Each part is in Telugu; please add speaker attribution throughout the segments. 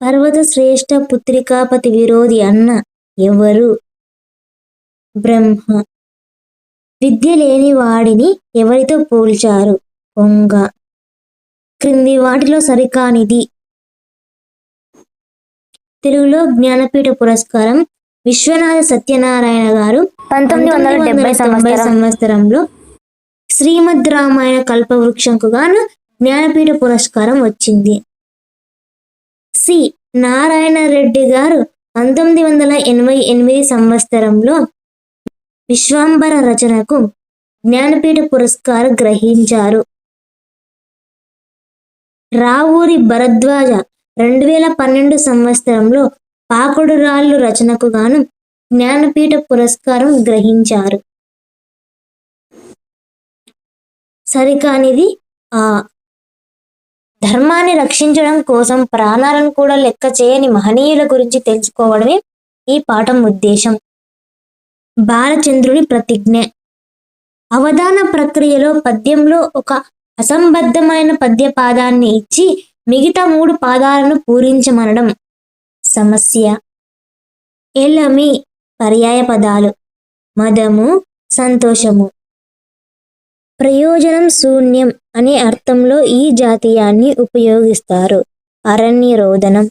Speaker 1: పర్వత శ్రేష్ఠ పుత్రికాపతి విరోధి అన్న ఎవరు? బ్రహ్మ. విద్య లేని వాడిని ఎవరితో పోల్చారు? పొంగ. క్రింది వాటిలో సరికానిది. తెలుగులో జ్ఞానపీఠ పురస్కారం విశ్వనాథ సత్యనారాయణ గారు 1990 సంవత్సరంలో శ్రీమద్ రామాయణ కల్పవృక్షంకు గాను జ్ఞానపీఠ పురస్కారం వచ్చింది. సి. నారాయణ రెడ్డి గారు 1988 సంవత్సరంలో విశ్వాంబర రచనకు జ్ఞానపీఠ పురస్కారం గ్రహించారు. రావూరి భరద్వాజ 2012 సంవత్సరంలో పాకుడు రాళ్ళు రచనకు గాను జ్ఞానపీఠ పురస్కారం గ్రహించారు. సరికానిది ఆ. ధర్మాన్ని రక్షించడం కోసం ప్రాణాలను కూడా లెక్క చేయని మహనీయుల గురించి తెలుసుకోవడమే ఈ పాఠం ఉద్దేశం. బాలచంద్రుని ప్రతిజ్ఞ. అవధాన ప్రక్రియలో పద్యంలో ఒక అసంబద్ధమైన పద్యపాదాన్ని ఇచ్చి మిగతా 3 పాదాలను పూరించమనడం సమస్య. ఎలమి పర్యాయ పదాలు మదము, సంతోషము. ప్రయోజనం శూన్యం అనే అర్థంలో ఈ జాతీయాన్ని ఉపయోగిస్తారు. అరణ్యరోదనం.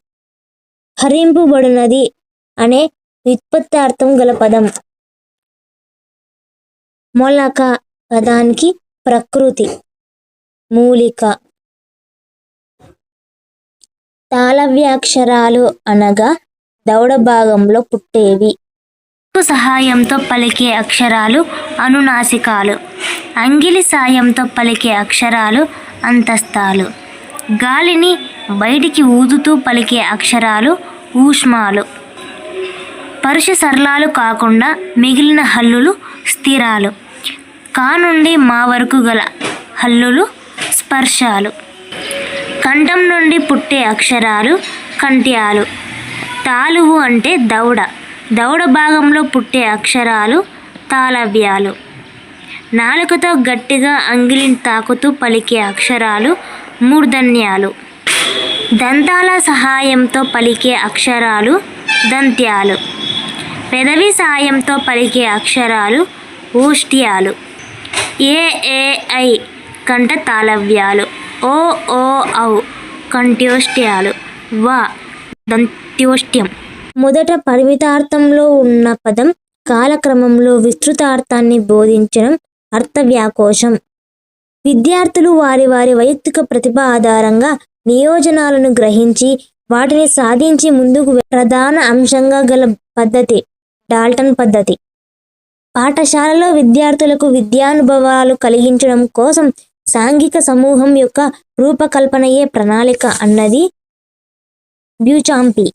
Speaker 1: హరింపుబడినది అనే వ్యుత్పత్తార్థం గల పదం. మొలక పదానికి ప్రకృతి, మూలిక. తాళవ్యాక్షరాలు అనగా దౌడ భాగంలో పుట్టేవి. సహాయంతో పలికే అక్షరాలు అనునాసికాలు. అంగిలి సాయంతో పలికే అక్షరాలు అంతస్తాలు. గాలిని బయటికి ఊదుతూ పలికే అక్షరాలు ఊష్మాలు. పరుష సరళాలు కాకుండా మిగిలిన హల్లులు స్థిరాలు. కా నుండి మా వరకు గల హల్లులు స్పర్శాలు. కంఠం నుండి పుట్టే అక్షరాలు కంఠ్యాలు. తాలువు అంటే దౌడ. దౌడ భాగంలో పుట్టే అక్షరాలు తాళవ్యాలు. నాలుకతో గట్టిగా అంగిలిని తాకుతూ పలికే అక్షరాలు మూర్ధన్యాలు. దంతాల సహాయంతో పలికే అక్షరాలు దంత్యాలు. పెదవి సాయంతో పలికే అక్షరాలు ఓష్ట్యాలు. ఏ ఏ ఐ కంఠ తాళవ్యాలు. ఓ ఓ ఔ కంఠ్యోష్ట్యాలు. వ దంత్యోష్ట్యం. మొదట పరిమితార్థంలో ఉన్న పదం కాలక్రమంలో విస్తృతార్థాన్ని బోధించడం అర్థవ్యాకోశం. విద్యార్థులు వారి వారి వైయక్తిక ప్రతిభ ఆధారంగా నియోజనాలను గ్రహించి వాటిని సాధించి ముందుకు ప్రధాన అంశంగా గల పద్ధతి డాల్టన్ పద్ధతి. పాఠశాలలో విద్యార్థులకు విద్యానుభవాలు కలిగించడం కోసం సాంఘిక సమూహం యొక్క రూపకల్పనయే ప్రణాళిక అన్నది బ్యూచాంపి.